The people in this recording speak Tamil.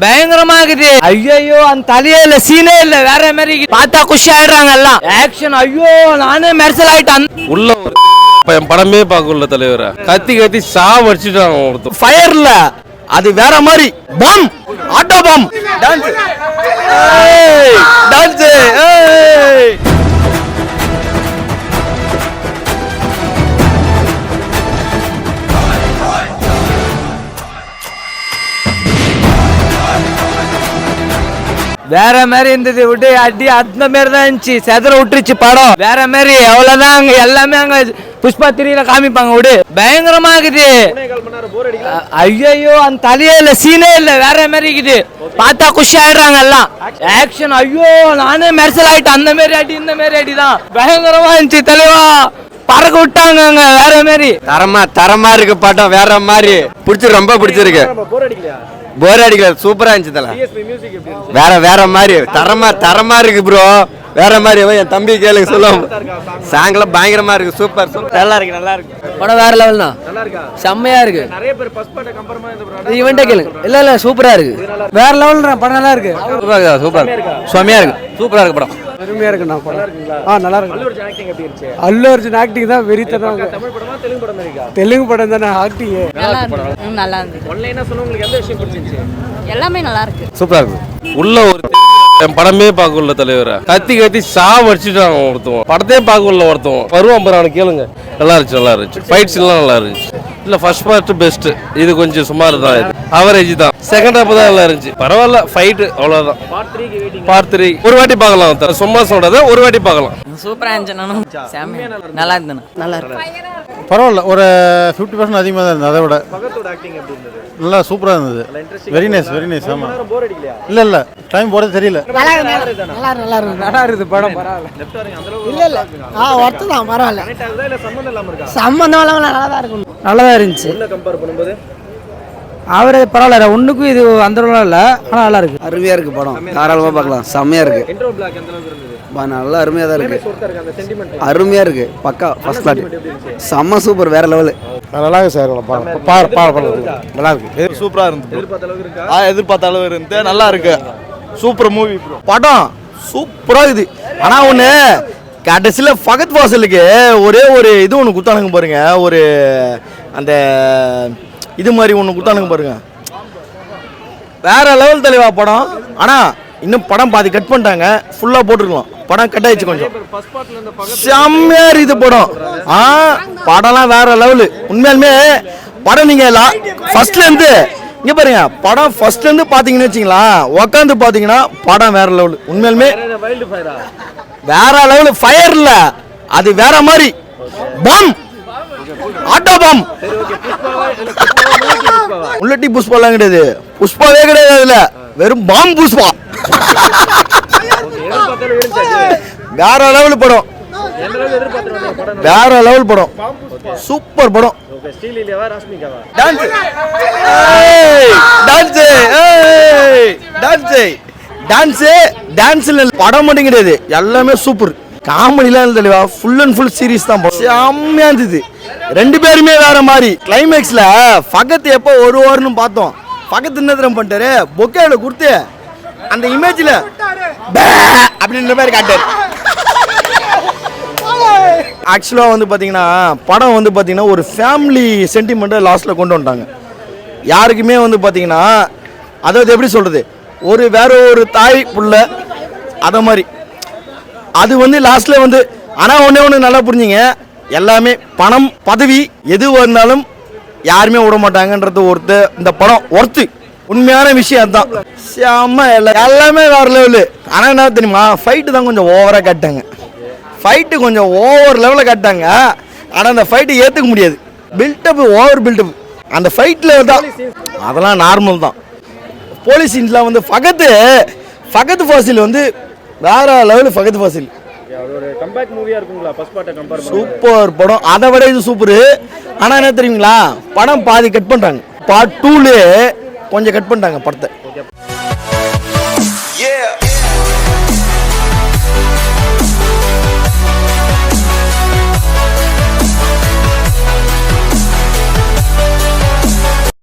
பயங்கரமா இருக்குது. ஐயோ அந்த தலையே இல்ல, சீனே இல்ல, வேற மாதிரி பார்த்தா குஷி ஆயிடுறாங்க எல்லாம். ஆக்ஷன் ஐயோ நானே மெர்சல் ஆயிட்டேன். உள்ள படமே பார்க்கல தலைவர கத்தி கத்தி சாவடிச்சுட்டாங்க ஒருத்தர். ஃபயர்ல அது வேற மாதிரி. பம் ஆட்டோ பம் டான்ஸ் டான்ஸ். வேற மாதிரி இருந்தது. விட்டு அடி அந்த மாதிரி தான் இருந்துச்சு. செதற விட்டுருச்சு படம். வேற மாதிரி அவ்வளவுதான். அங்க எல்லாமே அங்க புஷ்பா 3ல காமிப்பாங்க. விடு பயங்கரமா இருக்குது. ஐயோ அந்த தலையே இல்ல, சீனே இல்ல, வேற மாதிரி இருக்குது. பார்த்தா குஷி ஆயிடுறாங்க எல்லாம். ஆக்ஷன் ஐயோ நானே மெர்சல் ஆயிட்டேன். அந்த மாதிரி அடி இந்த மாதிரி அடிதான் பயங்கரமா இருந்துச்சு. தலைவா பறக்க விட்டாங்க அங்க வேற மாதிரி. தரமா இருக்கு படம். வேற மாதிரி பிடிச்சிருக்கு, ரொம்ப பிடிச்சிருக்கு. போர் அடிக்கல, சூப்பரா இருந்துச்சு. வேற மாதிரி தரமா இருக்கு ப்ரோ. வேற மாதிரி என் தம்பி கேளுங்க சொல்லுவோம். சாங்லாம் பயங்கரமா இருக்கு. சூப்பர் நல்லா இருக்கு. படம் வேற லெவல் தான். செம்மையா இருக்கு. இவன்ட்ட கேளுங்க. இல்ல சூப்பரா இருக்கு. வேற லெவல் படம். நல்லா இருக்கு. சூப்பர் செம்மையா இருக்கு. சூப்பரா இருக்கு படம். அருமையா இருக்கு. நான் படம் நல்லா இருக்கு. அல்லு அர்ஜுன் ஆக்டிங் தான் வெறித்தனம். தெலுங்கு படம் தானே ஆக்டிங். நல்லா இருக்கு. எல்லாமே நல்லா இருக்கு. சூப்பரா இருக்கு. உள்ள படமே பார்க்கல தலைவர கத்தி கத்தி சாவடிச்சுட்டாங்க ஒருத்தவன். படத்தையே பார்க்கல ஒருத்தவன். வருவான் அவனை கேளுங்க. நல்லா இருந்துச்சு. ஃபைட்ஸ் எல்லாம் நல்லா இருந்துச்சு. இல்ல ஃபர்ஸ்ட் பார்ட் பெஸ்ட். இது கொஞ்சம் சுமார் தான். இது அவரேஜ் தான். செகண்ட் ஹாஃப் தான் நல்லா இருந்துச்சு. பரவாயில்ல. ஃபைட் அவ்வளவுதான். பார்ட் 3 ஒரு வாட்டி பார்க்கலாம். சும்மா சொல்றத ஒரு வாட்டி பார்க்கலாம். சூப்பரா இருந்துச்சு. நல்லா இருந்தேன். நல்லா இருக்கு. பரவாயில்ல. ஒரு 50% அதிகமாக தான் இருந்தது. அதை விட நல்லா சூப்பராக இருந்தது. Very nice. ஆமா இல்ல டைம் போறது தெரியல. நல்லா இருக்குது படம். இல்ல ஒர்த்து தான். பரவாயில்ல. சம்பந்தம் இல்லாம நல்லா தான் இருக்கும். நல்லா தான் இருந்துச்சு. அவரு பரவாயில்ல. ஒண்ணுக்கும் இது அந்த இல்லை. ஆனால் நல்லா இருக்கு. அருமையா இருக்கு படம். தாராளமா பார்க்கலாம். செம்மையா இருக்கு. நல்லா அருமையா தான் இருக்கு. அருமையா இருக்கு. பக்கா ஃபர்ஸ்ட் கிளாஸ். செம்ம சூப்பர். வேற லெவல். நல்லா இருக்கு சார். நல்லா இருக்கு. சூப்பரா இருந்து. எதிர்பார்த்த அளவு இருந்து நல்லா இருக்கு. சூப்பர் மூவி படம். சூப்பரா இருக்குது. ஆனா ஒண்ணு கடைசியில ஃபகத் வாசலுக்கு ஒரே ஒரு இது ஒன்று குத்தானுங்க பாருங்க. ஒரு அந்த இது மாதிரி ஒன்று குத்தானுங்க பாருங்க. வேற லெவல் தலைவா படம். ஆனா இன்னும் படம் பாதி கட் பண்ணிட்டாங்க. ஃபுல்லா போட்டுருக்கலாம். படம் கட் ஆயிடுச்சு கொஞ்சம். செம்மையா இது படம். படம்லாம் வேற லெவலு. உண்மையாலுமே படம் நீங்க ஃபர்ஸ்ட்ல இருந்து இங்க பாருங்க. படம் ஃபர்ஸ்ட்ல இருந்து பாத்தீங்கன்னு வச்சுங்களா, உட்காந்து பாத்தீங்கன்னா படம் வேற லெவலு. உண்மையாலுமே வேற லெவலு. ஃபயர் இல்ல அது வேற மாதிரி. பம் ஆட்டோ பம். உள்ளட்டி புஷ்பாலாம் கிடையாது. புஷ்பாவே கிடையாது. அதுல வெறும் பாம் புஷ்பா. வேற லெவல் படம். வேற லெவல் படம். சூப்பர் படம். படம் மட்டும் கிடையாது. எல்லாமே சூப்பர். காமெடிலாம் தெளிவா ஃபுல் அண்ட் ஃபுல் சீரிஸ் தான். செம்மையா இருந்தது. ரெண்டு பேருமே வேற மாதிரி. கிளைமேக்ஸ்ல ஃபகத் எப்போ ஒரு ஓவர்னு பார்த்தோம். ஃபகத் என்ன தரம் பண்ணிட்டாரு, பொக்கேல கொடுத்து அந்த இமேஜ்ல அப்படின்ற மாதிரி காட்டாரு. ஆக்சுவலா வந்து பாத்தீங்கன்னா படம் வந்து பாத்தீங்கன்னா ஒரு ஃபேமிலி சென்டிமெண்ட்டை லாஸ்ட்ல கொண்டு வந்துட்டாங்க. யாருக்குமே வந்து பாத்தீங்கன்னா அதாவது எப்படி சொல்றது, ஒரு வேற ஒரு தாய் புள்ள அத மாதிரி அது வந்து லாஸ்ட்ல வந்து. ஆனா ஒண்ணு நல்லா புரிஞ்சுங்க, எல்லாமே பணம் பதவி எது வந்தாலும் யாருமே விட மாட்டாங்கன்றது ஒருத்தர் இந்த படம் ஒர்த்து. உண்மையான விஷயம் அதுதான். செம்ம எல்லாமே வேற லெவலு. ஆனா என்ன தெரியுமா, ஃபைட்டு தான் கொஞ்சம் ஓவரா காட்டாங்க. ஃபைட்டு கொஞ்சம் ஓவர் லெவலில் காட்டாங்க. ஆனால் அந்த ஃபைட்டு ஏற்றுக்க முடியாது. பில்டப் ஓவர் பில்டப் அந்த ஃபைட்டில் தான். அதெல்லாம் நார்மல் தான். போலீஸ் சீன்ஸ்லாம் வந்து ஃபகத் ஃபாசில் வந்து வேற லெவலு. ஃபகத் ஃபாசில் சூப்பர் படம். அதை விட இது சூப்பரு. ஆனால் என்ன தெரியுங்களா, படம் பாதி கட் பண்ணிட்டாங்க. பார்ட் 2லே கொஞ்சம் கட் பண்ணிட்டாங்க படத்தை.